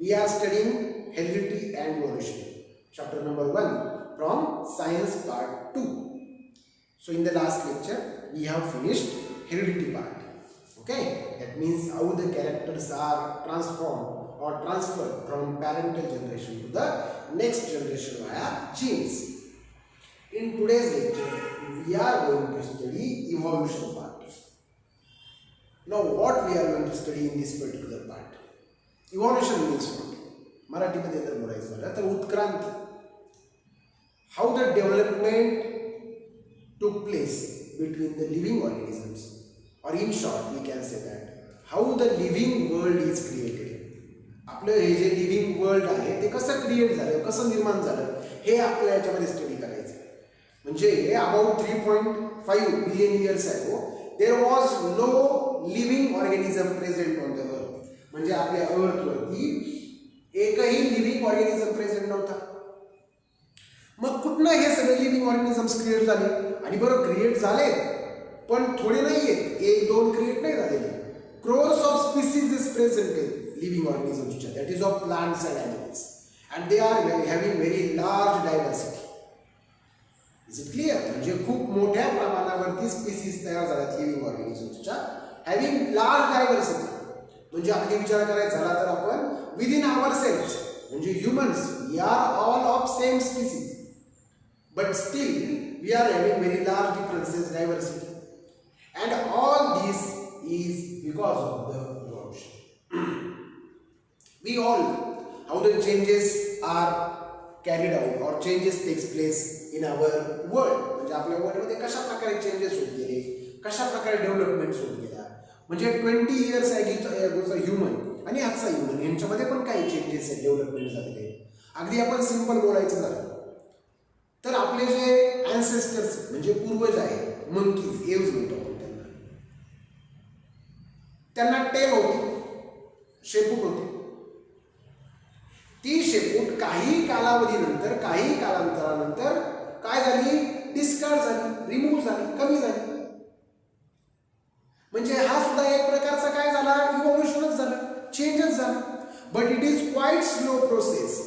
we are studying heredity and evolution. Chapter number 1 from science part 2. So in the last lecture we have finished heredity part. Okay, that means how the characters are transformed or transferred from parental generation to the next generation via genes. In today's lecture we are going to study evolution part. Now what we are going to study in this particular part? Evolution means what? मराठीमध्ये जर बोलायचं झालं तर उत्क्रांत. How the development took place between the living organisms, or in short we can say that how the living world is created. आपलं हे जे living world आहे ते कसं create झालं, कसं निर्माण झालं हे आपल्या याच्यामध्ये स्टडी करायचं. म्हणजे about 3.5 billion years ago there was no living organism present on the earth. म्हणजे आपल्या अर्थवरती एकही लिव्हिंग ऑर्गॅनिझम प्रेझेंट नव्हता. मग कुठनं हे सगळे लिव्हिंग ऑर्गॅनिझम्स क्रिएट झाले? आणि बरं क्रिएट झाले पण थोडे नाही आहेत, 1-2 क्रिएट नाही झालेले. Crores of species is present in living ऑर्गॅनिझम्सच्या, that is of plants and animals, and they are having very large diversity. Is it clear? म्हणजे खूप मोठ्या प्रमाणावरती स्पीसीज तयार झाल्यात लिव्हिंग ऑर्गॅनिझम्सच्या, हॅव्हिंग लार्ज डायव्हर्सिटी. म्हणजे अगदी विचार करायचा झाला तर आपण विदिन आवर सेल्स म्हणजे humans we are all of same species, but still we are having very large differences, diversity, and all this is because of the evolution. We all how the changes are carried out or changes takes place in our world. म्हणजे आपल्या वर्ल्डमध्ये कशा प्रकारे changes होत गेले, कशा प्रकारे developments होत गेल्या. म्हणजे 20 इयर्स ॲगोचा ह्युमन आणि आजचा ह्युमन यांच्यामध्ये पण काही चेंजेस आहेत, डेव्हलपमेंट झालेले. अगदी आपण सिंपल बोलायचं झालं तर आपले जे ॲन्सेस्टर्स म्हणजे पूर्वज आहे, मंकीज, एव्ज म्हणतो आपण त्यांना टेल होती, शेपूट होती. ती शेपूट काही कालावधीनंतर, काही कालांतरानंतर काय झाली? डिस्कार्ड झाली, रिमूव्ह झाली, कमी झाली. म्हणजे हा सुद्धा एक प्रकारचा काय झाला? इव्होल्यूशनच झालं, चेंजच झालं. But it is quite slow process,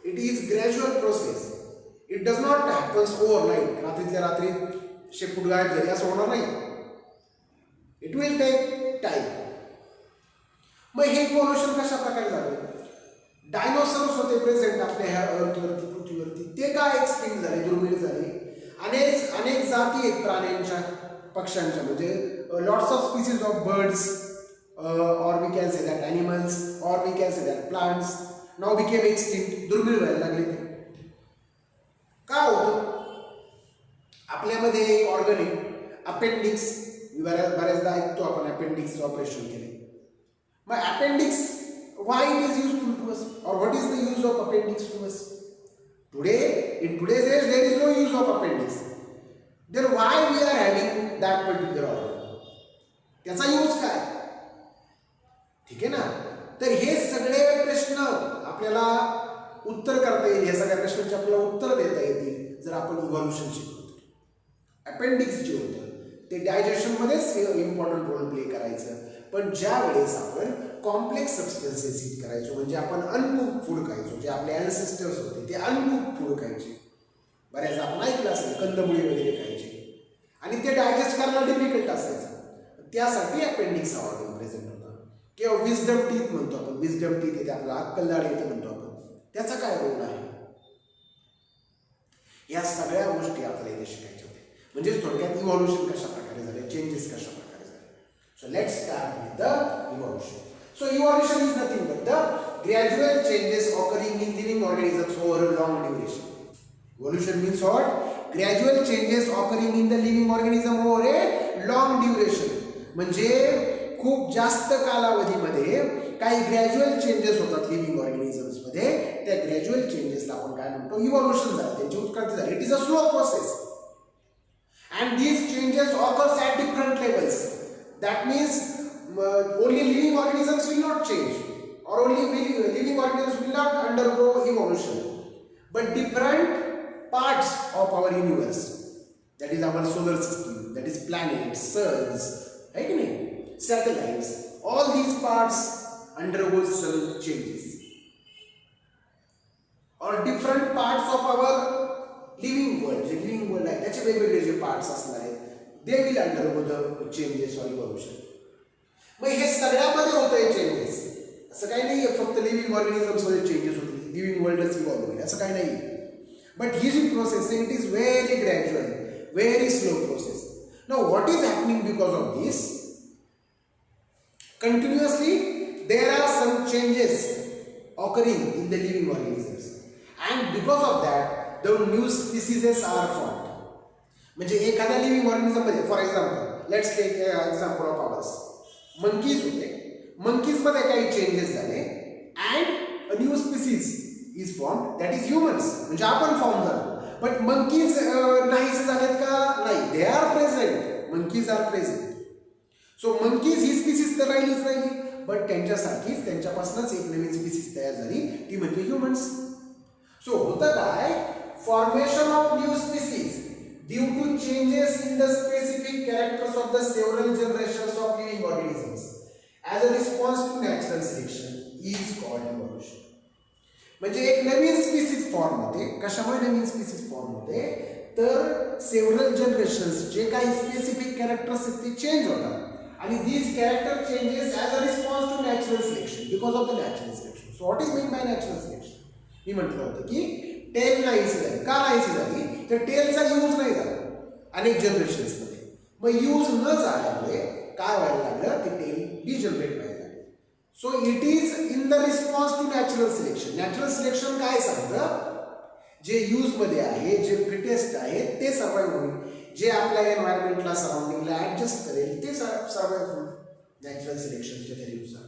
it is gradual process. It does not happens overnight. रात्रीतल्या रात्री शेपूट गायब झाली असं होणार नाही. It will take time. मग हे इव्होल्यूशन कशा प्रकारे झालं? डायनोसॉर्स होते प्रेझेंट आपल्या ह्या अर्थवरती, पृथ्वीवरती, ते काय एक्सटिंक्ट झाले, दुर्मिळ झाले. अनेक जाती आहेत प्राण्यांच्या, पक्ष्यांच्या, म्हणजे lots of species of birds or we can say that animals or we can say that plants now became extinct. दुर्मिळ व्हायला लागले. ते का होतं? आपल्यामध्ये एक ऑर्गन आहे अपेंडिक्स. बऱ्याचदा ऐकतो आपण अपेंडिक्सचं ऑपरेशन केले. मग appendix why it is useful to us or what is the use of appendix to us? Today in today's age there is no use of appendix. Then why we are having that particular organ? त्याचा use काय? ठीक आहे ना. तर हे सगळे प्रश्न आपल्याला उत्तर करता येईल, हे सगळ्या प्रश्नांची आपल्याला उत्तर देता येतील जर आपण इव्हॉल्यूशन शिकलो. अपेंडिक्स जे होतं ते डायजेशनमध्येच इम्पॉर्टंट रोल प्ले करायचं. पण ज्या वेळेस आपण कॉम्प्लेक्स सबस्टन्सेस ईट करायचो, म्हणजे आपण अनकुक फूड खायचो, जे आपले ॲन्सेस्टर्स होते ते अनकुक फूड खायचे. बऱ्याच आपण ऐकलं असेल कंदमुळे वगैरे खायचे आणि ते डायजेस्ट करायला डिफिकल्ट असायचं. त्यासाठी अपेंडिक्स हा ऑर्गन प्रेझेंट होता. किंवा विजडम टीथ म्हणतो आपण, विजडम टीथ येते आपला अक्कलदाढ येते म्हणतो आपण, त्याचा काय रोल आहे? या सगळ्या गोष्टी आपल्याला इथे शिकायच्या होत्या. म्हणजे थोडक्यात इव्हॉल्यूशन कशा प्रकारे झाले, चेंजेस कशा प्रकारे झाले. So let's start with the evolution. So evolution is nothing but the gradual changes occurring in living organisms over a long duration. Evolution means what? Gradual changes occurring in the living organism over A long duration. म्हणजे खूप जास्त कालावधीमध्ये काही gradual changes होतात living ऑर्गॅनिझम्समध्ये. त्या gradual चेंजेसला आपण काय म्हणतो? इव्हॉल्यूशन झालं, त्यांची उत्क्रांती झाली. It is a slow process and these changes occurs at different levels. That means only living organisms will not change or only living organisms will not undergo evolution, but different parts of our universe, that is our solar system, that is planets, suns, satellites, all these parts undergo some changes. or different parts of our living world, जे living world आहे त्याचे वेगवेगळे जे parts असणार आहेत they will undergo the changes or evolution. मग हे सगळ्यामध्ये होतंय चेंजेस, असं काही नाही आहे फक्त लिव्हिंग ऑर्गॅनिझम्समध्ये चेंजेस होतील, लिव्हिंग वर्ल्डच इव्हॉल्व होईल असं काही नाही. बट ही जी प्रोसेस आहे it is very gradual, very slow process. Now what is happening because of this? Continuously there are some changes occurring in the living organisms and because of that the new species are formed. म्हणजे एखाद्या living organism मध्ये for example let's take example of ours monkeys होते, monkeys मध्ये काही changes झाले and a new species is form that is humans, म्हणजे आपण form झालो. बट मंकीज नाहीसे झालेत का? नाही, they are present, monkeys are present. So monkeys ही स्पीसीज तर राहिली बट त्यांच्यासारखीच त्यांच्यापासूनच एक नवीन स्पीसीज तयार झाली ती म्हणजे ह्युमन्स. सो होतं काय? Formation of new species due to changes in the specific characters of the several generations of living organisms as a response to natural selection is called evolution. म्हणजे एक नवीन species form होते. कशामुळे नवीन species form होते? तर several generations जे काही specific characters आहेत ते change होतात आणि these character changes as a response to natural selection because of the natural selection. So what is meant by natural selection? मी म्हटलं होतं की टेल नाहीशी झाली. का नाहीशी झाली? तर टेलचा यूज नाही झाला अनेक जनरेशन्समध्ये. मग यूज न झाल्यामुळे काय व्हायला लागलं की टेल डिजनरेट व्हायला लागलं. So it is in the response to natural selection. Natural selection काय सांगतं? जे यूजमध्ये आहे, जे फिटेस्ट आहे ते सर्वाइव्ह होईल, जे आपल्या एन्व्हायरमेंटला सराउंडिंगला ऍडजस्ट करेल ते सर्वाइव्ह होईल नॅचरल सिलेक्शनच्या थेरीनुसार.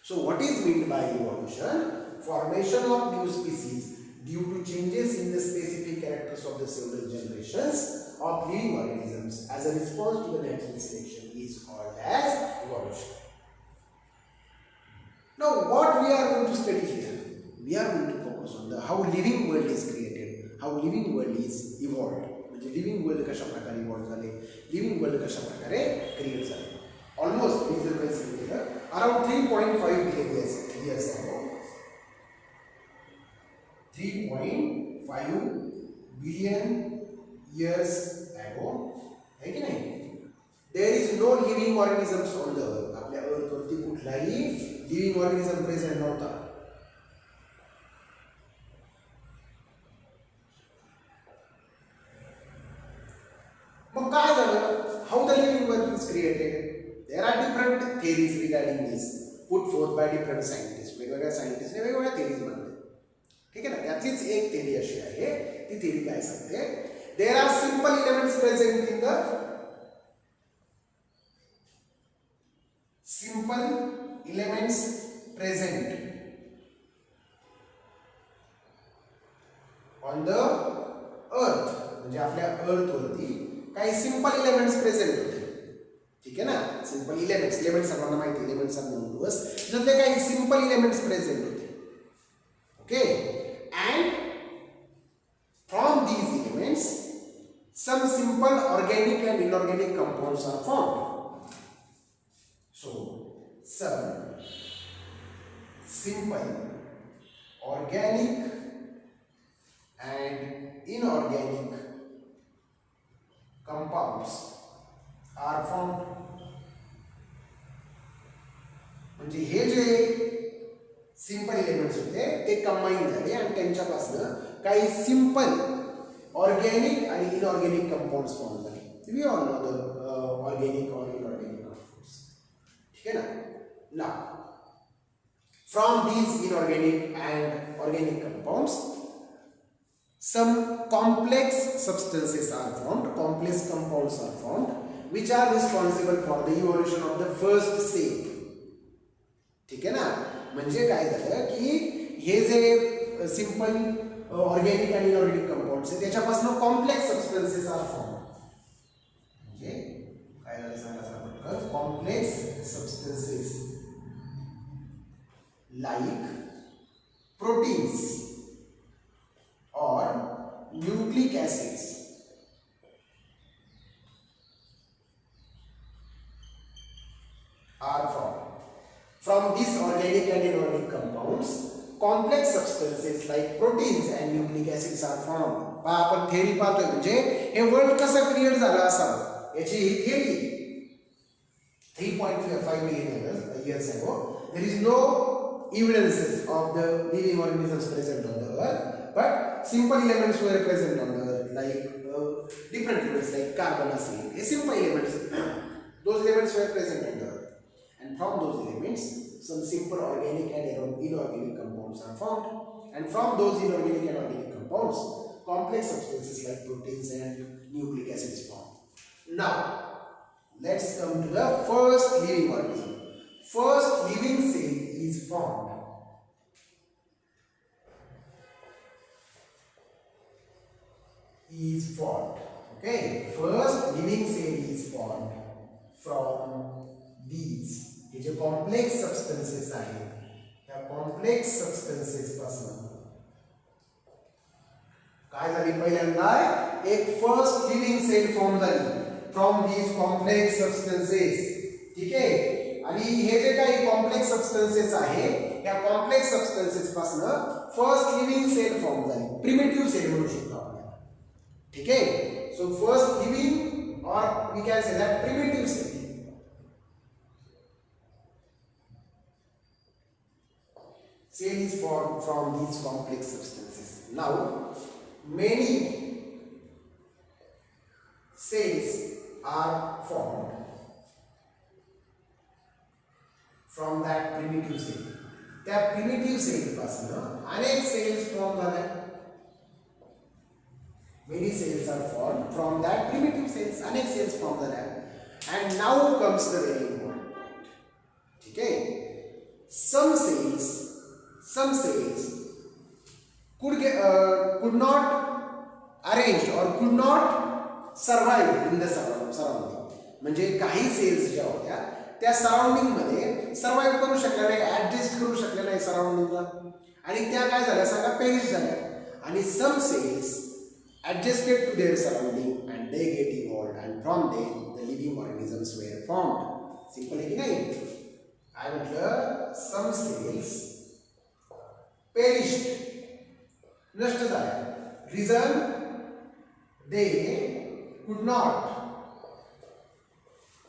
So what is meant by evolution? Formation of new species due to changes in the specific characters of the several generations of living organisms as a response to the natural selection is called as evolution. Now what we are going to study here? We are going to focus on the how living world is created, how living world is evolved. म्हणजे living world कशा प्रकारे evolve झाले, living world कशा प्रकारे create झाले. Almost around 3.5 billion years ago, 3.5 billion years ago, है की नाही? There is no living organisms on the earth. आपल्या अर्थ वरती कुठलाही लिव्हिंग ऑर्गॅनिझम प्रेझेंट नव्हता. मग काय झालं? How the living world is created? There are different theories regarding this put forth by different scientist. वेगवेगळ्या सायंटिस्टने वेगवेगळ्या थिअरीज मांडल्या. ठीक आहे ना? त्यातलीच एक थिअरी अशी आहे. ती थिअरी काय सांगते? There are simple elements present in the on the earth. म्हणजे आपल्या अर्थ वरती काही सिंपल इलेमेंट्स प्रेझेंट होते. ठीक आहे ना? सिंपल इलेमेंट्स सर्वांना माहिती, elements are known to us. त्यातले काही सिंपल इलेमेंट्स प्रेझेंट होते. Okay, and from these elements some simple organic and inorganic compounds are formed. So some simple organic and inorganic compounds are formed. म्हणजे हे जे simple elements होते ते combine झाले आणि त्यांच्यापासून काही सिंपल ऑर्गॅनिक आणि इनऑर्गॅनिक कंपाउंड्स फॉर्म झाले. We all know the organic और इनऑर्गॅनिक कंपाउंड्स. ठीक है ना? Now from these inorganic and organic compounds some complex substances are formed, complex compounds are formed which are responsible for the evolution of the first cell. ठीक है ना? म्हणजे काय झालं की हे जे सिंपल ऑर्गॅनिक आणि इनऑर्गॅनिक कंपाउंड्स आहेत त्याच्यापासून कॉम्प्लेक्स सबस्टन्सेस आर फॉर्म. म्हणजे काय झालं सांगा पटकन. Complex substances like proteins or nucleic acids are formed. From these organic and inorganic compounds, complex substances like proteins and nucleic acids are formed. पहा आपण theory पाहतोय म्हणजे हे वर्ल्ड कसं क्रिएट झालं असावं याची ही theory 3.5 million years ago. There is no evidences of the living organisms present on the earth, but simple elements were present on the earth like different elements like carbon acid. Simple elements, those elements were present on the earth, and from those elements some simple organic and inorganic compounds are formed, and from those inorganic and organic compounds complex substances like proteins and nucleic acids form. Now let's come to the first living organism. First living cell is formed. Okay, first living cell is formed from these. हे जे complex substances आहेत त्या complex substances पासून काय झाली पहिल्यांदा एक first living cell form झाली फ्रॉम दीज कॉम्प्लेक्स सबस्टन्सेस. ठीक आहे, आणि हे जे काही कॉम्प्लेक्स सबस्टन्सेस आहे या कॉम्प्लेक्स सबस्टन्सेस पासून फर्स्ट लिव्हिंग सेल फॉर्म झाली, प्रिमिटिव्ह सेल म्हणू शकतो आपण. ठीक आहे, सो फर्स्ट लिव्हिंग और we can say that primitive cell. Cell is formed from these complex substances. Now, many cells are formed from that primitive cell. त्या primitive cell पासून अनेक cells form झाल्या. Many cells are formed from that primitive cells. अनेक cells form झाल्या. And now comes the very important point. ठीक आहे, some cells could not arrange or could not survive in the surrounding. म्हणजे काही sales ज्या होत्या त्या सराउंडिंग मध्ये सर्वाइव्ह करू शकल्या नाही, ऍडजस्ट करू शकल्या नाही सराउंडिंगला, आणि त्या काय झाल्या सांगा, पेरिश झाल्या. आणि some cells adjusted to their surrounding and they get evolved and from them the living organisms were formed. Simple आहे की नाही? काय म्हटलं, सम सेल्स perished, नष्ट झाल्या. Reason, they could not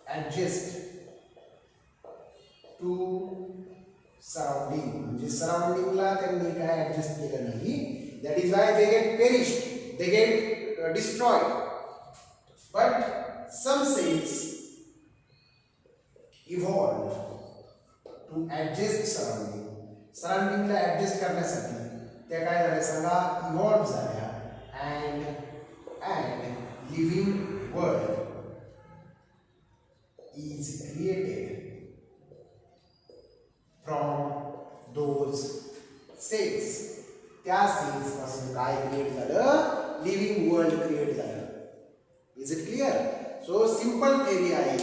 adjust to surrounding. म्हणजे सराउंडिंगला त्यांनी काय ऍडजस्ट केलं नाही. That is why they get perished, they get destroyed. But some cells evolved to adjust surrounding. सराउंडिंगला ऍडजस्ट करण्यासाठी त्या काय झाल्या सांगा, इव्हॉल्व झाल्या. And living world is created from those cells. त्या सेल्स पासून काय क्रिएट झालं, लिव्हिंग वर्ल्ड क्रिएट झालं. Is it clear? So simple theory आहे.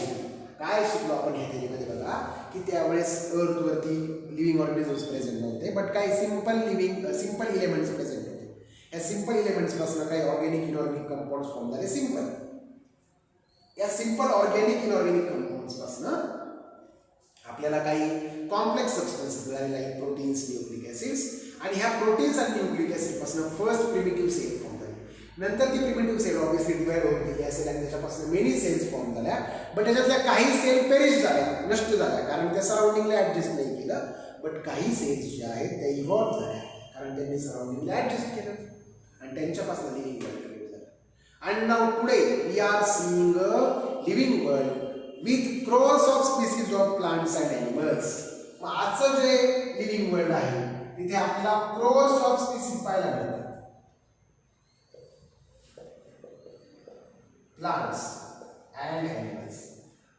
काय शिकलो आपण ह्या थेरीमध्ये बघा की त्यावेळेस अर्थवरती लिव्हिंग ऑर्गॅनिझम्स प्रेझेंट नव्हते, बट काही सिंपल इलेमेंट्स प्रेझेंट होते. या सिंपल इलेमेंट्स पासून काही ऑर्गॅनिक इनऑर्गॅनिक कंपाऊंड्स फॉर्म झाले. सिंपल या सिंपल ऑर्गॅनिक इनऑर्गॅनिक कंपाऊंड्स पासून आपल्याला काही कॉम्प्लेक्स सबस्टन्सेस मिळाले लाईक प्रोटीन्स, न्यूक्लिक ऍसिड्स. आणि ह्या प्रोटीन्स आणि न्यूक्लिक ऍसिड पासून फर्स्ट प्रिमिटिव्ह सेल फॉर्म झाली. नंतर ती प्रिमिटिव्ह सेल ऑब्विसली डिवाइड होत गेली असेल आणि त्याच्यापासून मेनी सेल्स फॉर्म झाल्या. बट त्याच्यातल्या काही सेल पेरिश झाल्या, नष्ट झाल्या, कारण त्या सराउंडिंगला ऍडजस्ट नाही केलं. बट काही सेल्स ज्या आहेत त्या इव्हॉल्व्ह झाल्या कारण त्यांनी सराउंडिंगला ऍडजस्ट केलं आणि त्यांच्यापासून लिव्हिंग वर्ल्ड क्रिएट झालं. And now today we are seeing a living world with cross of species of plants and animals. मग आजचं जे लिव्हिंग वर्ल्ड आहे तिथे आपल्याला क्रॉस ऑफ स्पीसीज पाहायला मिळतात. Plants and animals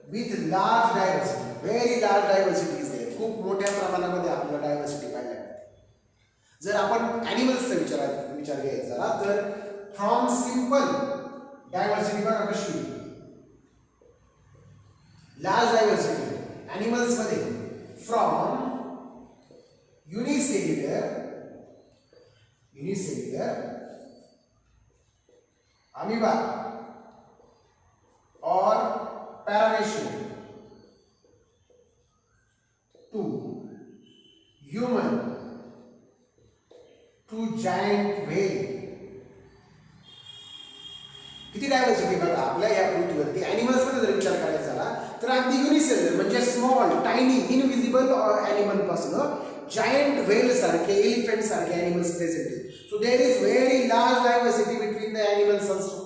with large diversity, very large diversity is there. खूप मोठ्या प्रमाणामध्ये आपल्याला डायव्हर्सिटी पाहायला मिळते. जर आपण ॲनिमल्सचा विचार घ्यायचा झाला तर फ्रॉम सिंपल डायव्हर्सिटी बघा कशी लार्ज डायव्हर्सिटी ॲनिमल्समध्ये from unicellular amoeba or paramecium to human to giant whale. किती डायव्हर्सिटी बघा आपल्या या पृथ्वीवरती ॲनिमल्स मध्ये जर विचार करायचा झाला तर अगदी युनिसेलर म्हणजे स्मॉल टायनी इनविजिबल ॲनिमल पासून जायंट व्हेल सारखे एलिफंट सारखे ॲनिमल्स प्रेझेंट आहेत. So there is very large diversity between the animals also.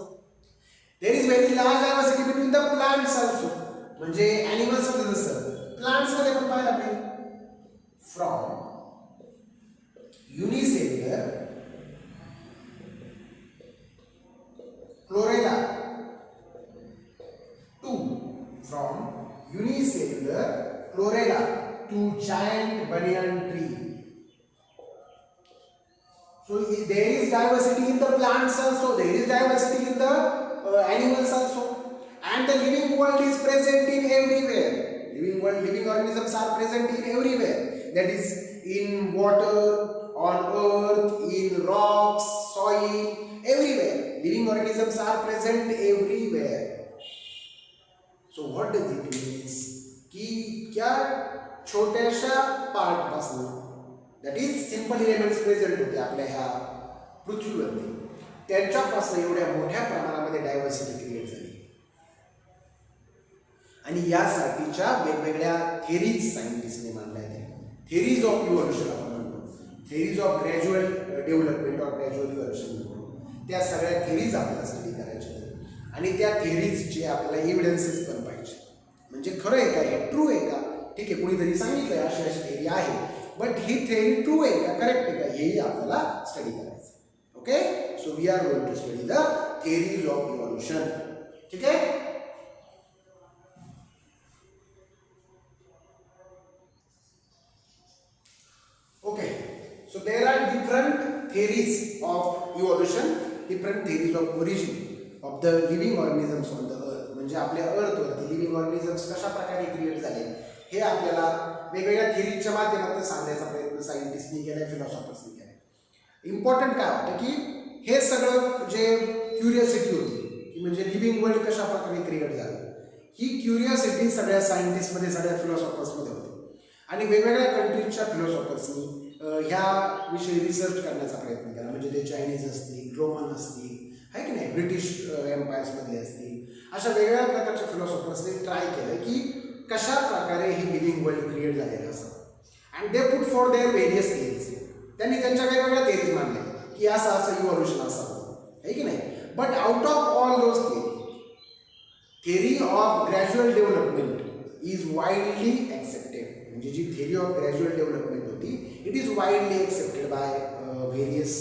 There is very large diversity between the plants also. म्हणजे ॲनिमल्स मध्ये जसं प्लांट्स मध्ये पण पाहायला मिळेल from unicellular chlorella to from unicellular chlorella to giant banyan tree. So there is diversity in the plants also, there is diversity in the animals also, and the living world is present in everywhere. Living organisms are present in everywhere. That is in water, on earth, in rocks, soil, everywhere. Living organisms are present everywhere. So what does it mean? कि क्या छोट्याशा part पासून that is simple elements present होते आपल्या ह्या पृथ्वीवरती त्यांच्यापासून एवढ्या मोठ्या प्रमाणामध्ये डायव्हर्सिटी क्रिएट झाली. आणि यासाठीच्या वेगवेगळ्या थेरीज सायंटिस्टने मांडल्या आहेत. थेरीज ऑफ इव्होल्यूशन आपण म्हणतो, theories of gradual development or gradual evolution म्हणतो. त्या सगळ्या थेरीज आपल्याला स्टडी करायच्या आणि त्या थेरीजचे आपल्याला एव्हिडन्सेस पण पाहिजे. म्हणजे खरं आहे का, हे ट्रू आहे का, ठीक आहे कुणीतरी सांगितलं अशी अशी थेरी आहे, बट ही थेरी ट्रू आहे का, करेक्ट आहे का, हेही आपल्याला स्टडी करायचं. Okay, so we are going to study the theories of evolution. ठीक आहे. Okay, so there are different theories of evolution, different theories of origin of the living organisms on the earth. म्हणजे आपल्या earth वरती living organisms कशा प्रकारे create झाले हे आपल्याला वेगवेगळ्या थिअरीजच्या माध्यमातून सांगण्याचा प्रयत्न सायंटिस्टनी केलाय, फिलॉसॉफर्सनी केलाय. इम्पॉर्टंट काय होतं की हे सगळं जे क्युरियोसिटी होती की म्हणजे लिव्हिंग वर्ल्ड कशा प्रकारे क्रिएट झालं, ही क्युरियोसिटी सगळ्या सायंटिस्टमध्ये सगळ्या फिलॉसॉफर्समध्ये होती. आणि वेगवेगळ्या कंट्रीजच्या फिलॉसॉफर्सनी ह्या विषयी रिसर्च करण्याचा प्रयत्न केला. म्हणजे ते चायनीज असतील, रोमन असतील, आहे की नाही, ब्रिटिश एम्पायर्समधले असतील, अशा वेगवेगळ्या प्रकारच्या फिलॉसॉफर्सने ट्राय केलं की कशा प्रकारे ही लिव्हिंग वर्ल्ड क्रिएट झालेलं असं. And they put for their various theories. त्यांनी त्यांच्या वेगवेगळ्या थिअरीज मांडल्या की असं असं इव्होल्यूशन असावं, आहे की नाही. But out of all those theory of gradual development is widely accepted. म्हणजे जी थिअरी ऑफ ग्रॅज्युअल डेव्हलपमेंट होती, it is widely accepted by various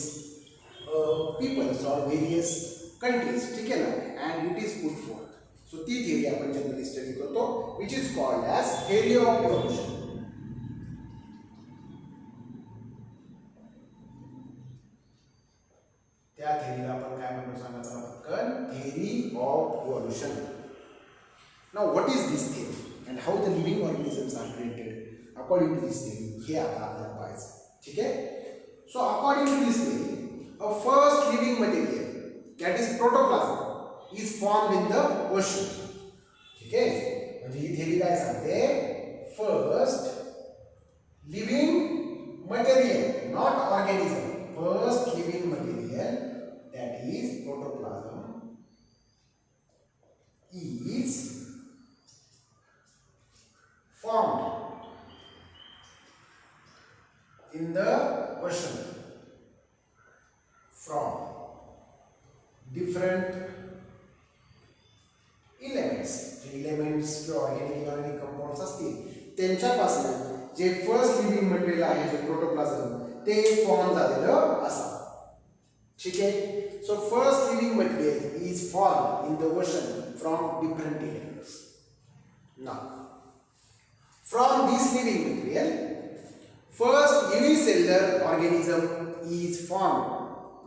peoples or various countries. ठीक आहे ना. And it is put forth. So ती theory आपण generally study करतो, which is called as theory of evolution. त्या थिअरीला आपण काय म्हणतो सांगायचं पटकन, theory of evolution. Now what is this theory and how the living organisms are created according to this theory, हे आता आपल्याला पाहायचं. ठीक आहे. So according to this theory, a first living material that is protoplasm is formed in the ocean. ठीक आहे. म्हणजे ही थिअरी काय सांगते, first living material, not organism, first living material that is protoplasm is formed in the ocean from different elements. जे elements किंवा organic compounds असतील त्यांच्यापासून जे फर्स्ट लिव्हिंग मटेरियल आहे जे प्रोटोप्लाझम ते फॉर्म झालेलं असावं. ठीक आहे. So first living material is form in the ocean from different elements. Now from this living material, first unicellular organism is formed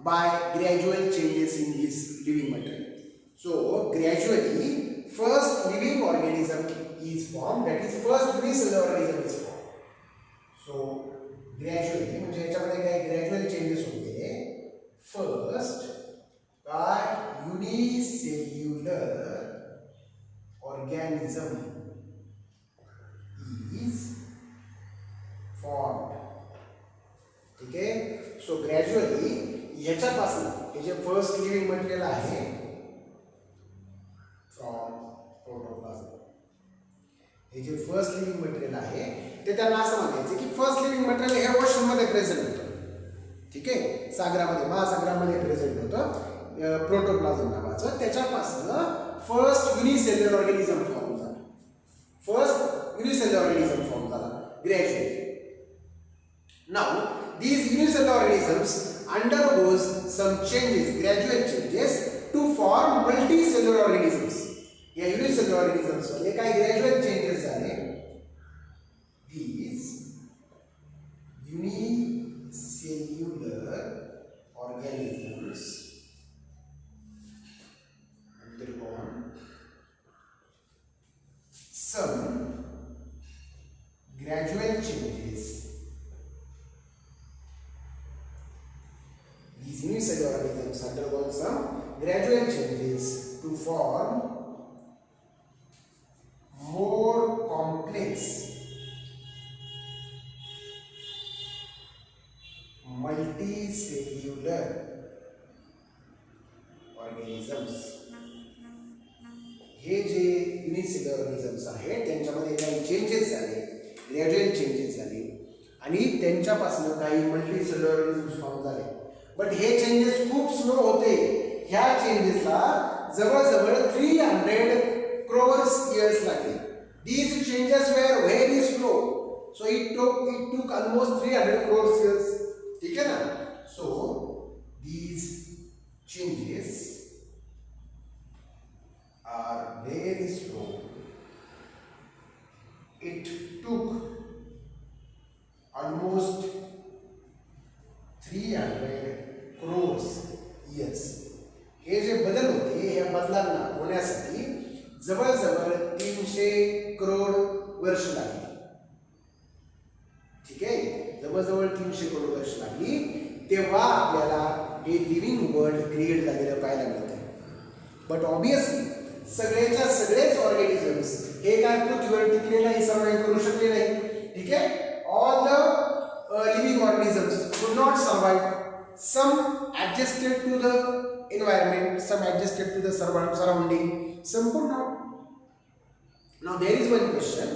by gradual changes in this living material. So gradually first living organism is formed, that is first unicellular organism is formed. So gradually म्हणजे याच्यामध्ये काय gradual changes होते. First by unicellular organism is formed. ठीक आहे. So gradually ह्याच्यापासून हे जे first living material आहे फ्रॉम प्रोटोप्लाझम, हे जे फर्स्ट लिव्हिंग मटेरियल आहे ते त्यांना असं म्हणायचं की फर्स्ट लिव्हिंग मटेरियल हे ओशनमध्ये प्रेझेंट होतं. ठीक आहे, सागरामध्ये महासागरामध्ये प्रेझेंट होतं प्रोटोप्लाझम नावाचं. त्याच्यापासून फर्स्ट युनिसेल्युलर ऑर्गॅनिझम फॉर्म झाला. फर्स्ट युनिसेल्युलर ऑर्गॅनिझम फॉर्म झाला gradually. Now these unicellular organisms undergoes some changes, gradual changes to form multicellular organisms. या unicellular organisms मध्ये काही gradual changes झाले. These unicellular organisms undergone some gradual changes. These unicellular organisms undergone some gradual changes to form more complex multicellular organisms. Hey J unicellular organisms आहेत त्यांच्यामध्ये काही changes झाले, gradual changes झाले आणि त्यांच्यापासून काही मल्टीसेल्युलर ऑर्गॅनिझम्स फॉर्म झाले. बट हे चेंजेस खूप स्लो होते. ह्या चेंजेसला जवळजवळ 300 crores years लागले. These changes were very slow. So it took almost 300 crores years. ठीक है ना? So these changes are very slow. It took almost 300 crores years. हे जे बदल होते या बदलांना होण्यासाठी जवळजवळ 300 करोड वर्ष लागली. ठीक आहे, जवळजवळ 300 करोड वर्ष लागली. तेव्हा आपल्याला हे लिव्हिंग वर्ल्ड क्रिएट झालेलं पाहायला मिळतं. बट ऑब्विसली सगळेच्या सगळेच ऑर्गॅनिझम्स हे काय पृथ्वीवर टिकले नाही, सर्वाइव्ह करू शकले नाही. ठीक आहे, all the living organisms could not survive. Some adjusted to the environment, some adjusted to the surrounding, some could not. Now there is one question: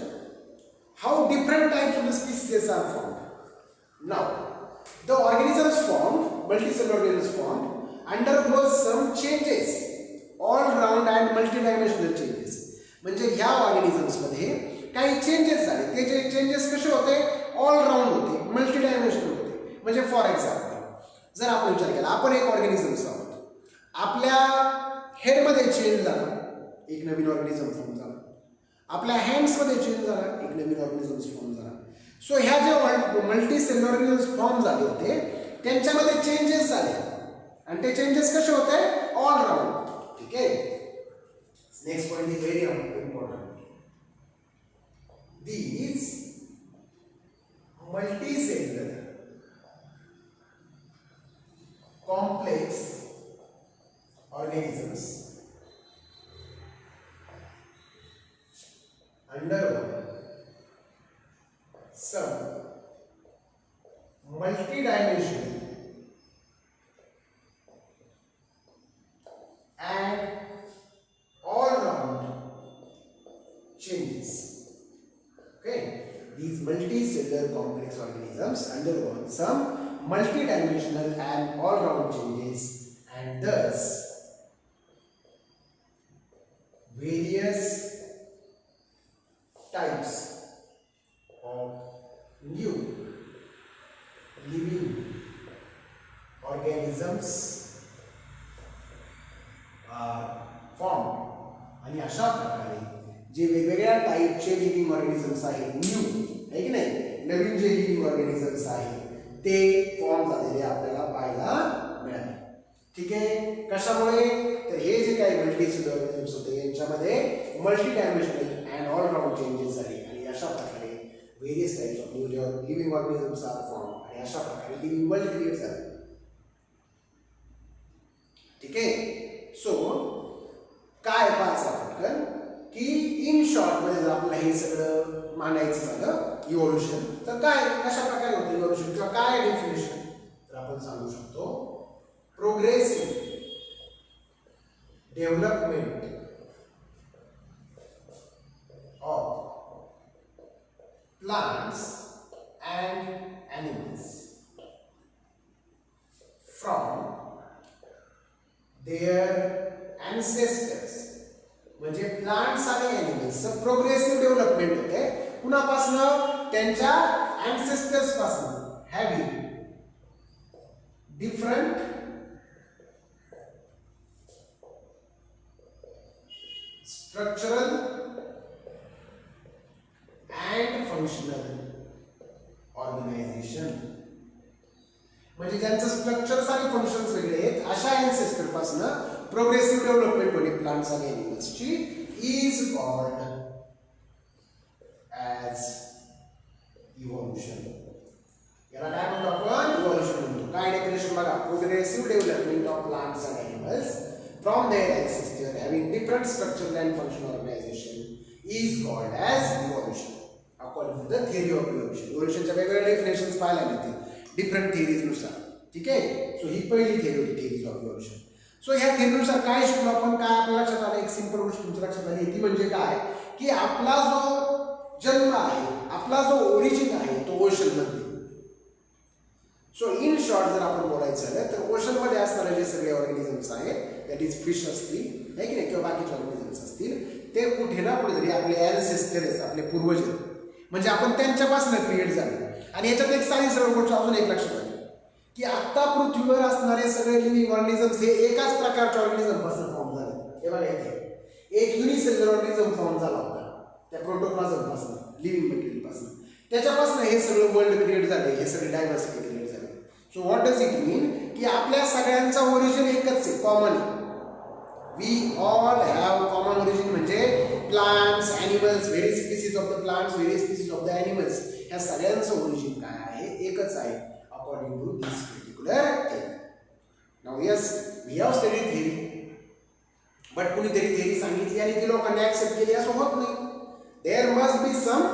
how different types of the species are formed? Now the organisms formed, multicellular organisms formed, undergoes some changes, all round and multidimensional changes. म्हणजे ह्या organisms मध्ये काही changes झाले. ते जे changes कसे होते? All round होते, multidimensional होते. म्हणजे फॉर एक्झाम्पल जर आपण विचार केला, आपण एक ऑर्गॅनिझम्स आहोत, आपल्या हेडमध्ये चेंज झाला, एक नवीन ऑर्गॅनिझम फॉर्म झाला. आपल्या हँड्समध्ये चेंज झाला, एक नवीन ऑर्गॅनिझम्स फॉर्म झाला. सो ह्या ज्या मल्टीसेल्युलर ऑर्गॅनिझम्स फॉर्म झाले होते त्यांच्यामध्ये चेंजेस झाले आणि ते चेंजेस कसे होते? All round. ठीक आहे, next point is very important. These multicellular complex organisms undergo some multidimensional and all-round changes. Okay, these multicellular complex organisms undergo some multidimensional and all-round changes, and thus various types of new living organisms are formed. आणि अशा प्रकारे जे वेगवेगळ्या टाईपचे living organisms आहेत, new आहे की नाही, नवीन जे living organisms आहेत ते फॉर्म झालेले आपल्याला पाहायला मिळाले. ठीक आहे, कशामुळे? तर हे जे काही मल्टीसेल्युलर ऑर्गॅनिझम्स होते यांच्यामध्ये multidimensional and all round changes झाले आणि अशा प्रकारे various types of new living organisms are form आणि अशा प्रकारे लिव्हिंग वर्ल्ड क्रिएट झाले. ठीक आहे, सो काय पाहायचं पटकन की इन शॉर्ट मध्ये जर आपल्याला हे सगळं मांडायचं झालं इव्होल्यूशन, तर काय कशा प्रकारे होतं इव्होल्यूशन किंवा काय डेफिनेशन? आपण सांगू शकतो progressive development of plants and animals from their ancestors. म्हणजे प्लांट्स आणि ॲनिमल्सचं प्रोग्रेसिव्ह डेव्हलपमेंट होते कुणापासनं त्यांच्या ancestors पासून having different structural and functional organization. म्हणजे ज्यांचं स्ट्रक्चर्स आणि फंक्शन्स वेगळे आहेत अशा ancestor पासून प्रोग्रेसिव्ह डेव्हलपमेंट होते प्लांट्स आणि ॲनिमल्सची इज कॉल्ड ॲज इव्हॉल्युशन. याला काय म्हणतो आपण इव्हॉल्युशन म्हणतो. काय डेफिनेशन बघा progressive development of plants and animals from their ancestor having different structural and functional organization is called as evolution according to the theory of evolution. इव्होल्युशनच्या वेगवेगळ्या definitions पाहायला मिळतील डिफरंट थिअरीजनुसार. ठीक आहे. सो ही पहिली थिअरी होती थिअरीज ऑफ इव्होल्युशन. सो ह्या थिअरीनुसार काय शिकलो आपण काय आपल्या लक्षात आलं एक सिंपल गोष्ट तुमच्या लक्षात आली ती म्हणजे काय की आपला जो जन्म आहे आपला जो ओरिजिन आहे तो ओशन मध्ये. सो इन शॉर्ट जर आपण बोलायचं झालं तर ओशन मध्ये असणारे जे सगळे ऑर्गॅनिझम्स आहेत दॅट इज फिश असतील है की नाही किंवा बाकीचे ऑर्गॅनिझम्स असतील ते कुठे ना कुठेतरी आपले ॲन्सेस्टर्स आपले पूर्वज म्हणजे आपण त्यांच्यापासून क्रिएट झालो. आणि याच्यात एक साधी सरळ गोष्ट अजून एक लक्षात आली की आता पृथ्वीवर असणारे सगळे लिव्हिंग ऑर्गॅनिझम्स हे एकाच प्रकारच्या ऑर्गॅनिझम पासून फॉर्म झाले. हे बघा इथे एक युनिसेल्युलर ऑर्गॅनिझम फॉर्म झाला होता त्या प्रोटोप्लाझम पासून लिव्हिंग मटेरियल पासून त्याच्यापासून हे सगळं वर्ल्ड क्रिएट झाले हे सगळे डायव्हर्सिटी क्रिएट झाले. So what does it mean की आपल्या सगळ्यांचा ओरिजिन एकच आहे common. We all have common origin म्हणजे plants animals various species of the plants various species of the animals ह्या सगळ्यांचं ओरिजिन काय आहे एकच आहे according to this particular theory. Now yes, we have studied theory, but कुणीतरी theory सांगितली आणि ती लोकांनी accept केली असं होत नाही. There must be some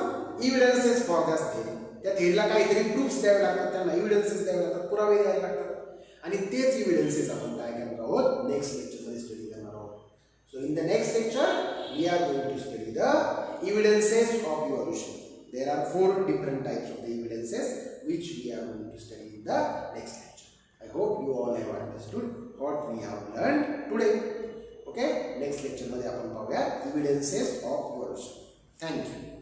evidences for this theory. त्या theoryला काहीतरी proofs द्यावे लागतात त्यांना evidences द्यावे लागतात पुरावे द्यावे लागतात आणि तेच evidences आपण काय करणार आहोत नेक्स्ट लेक्चरमध्ये स्टडी करणार आहोत. So in the next lecture we are going to study the evidences of evolution. There are 4 different types of the evidences which we are going to study in the next lecture. I hope you all have understood what we have learned today. Okay, next lecture मध्ये आपण पाहूया evidences of evolution. Thank you.